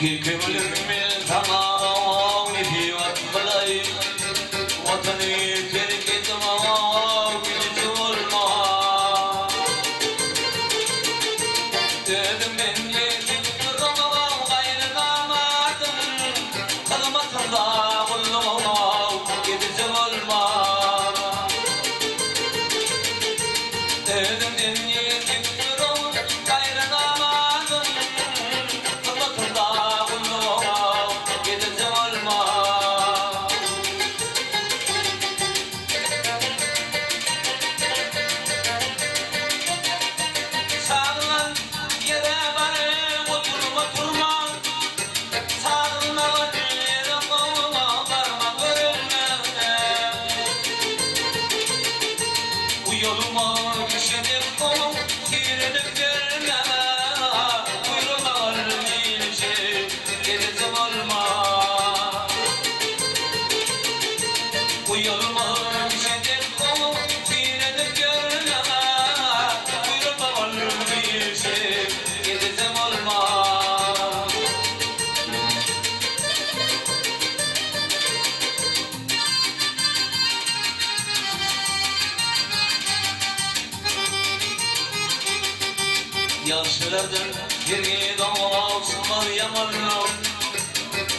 Gülümün tamam bir vatbalay vatanı terk etmem gücü olma dedim ben yedim duramam gayrı kamadım kalmatımda bulunmam gücü olma dedim ben yedim duramam gayrı kamadım kalmatımda yoluma düşerim o girelim görme buyurma bilce gezim olma bu yoluma düşerim o girelim görme buyurma bilce gezim olma yaşlardan geri doğsunlar yamanlar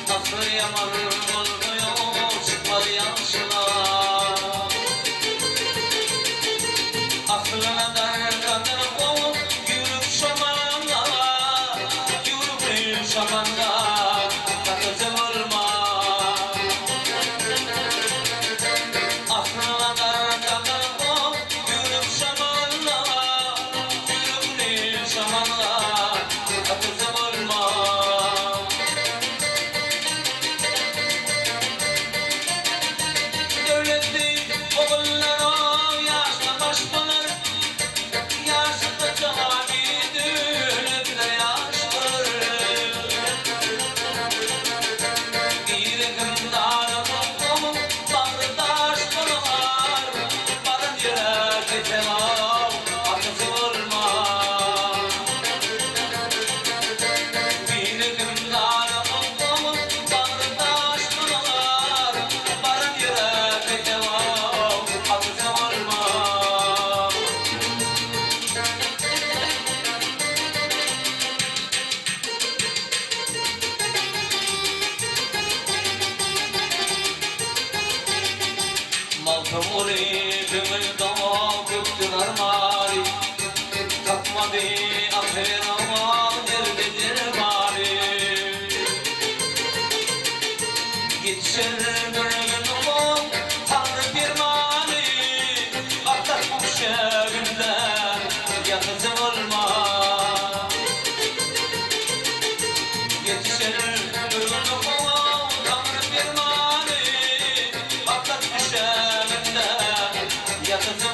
nasıl yaman olmuyor çıkmaz yaşlar aklına derden o yürüp şamanla yürüp şamanla takızım olma aklına derden o yürüp şamanla şamanla takızım olma devletli oğullara yaşlı başmalar yaşlı cami düğünümde yaşlı bir gındarım bardaş bulur barın yere geçemem takızım olma Malkamuri gönülda göktün armari takmadı aferama derdedir bari geçer gönlüm tanrı bir mani atlatmış evimden yakızım olma geçer gönlüm tanrı bir mani atlatmış evimden yakızım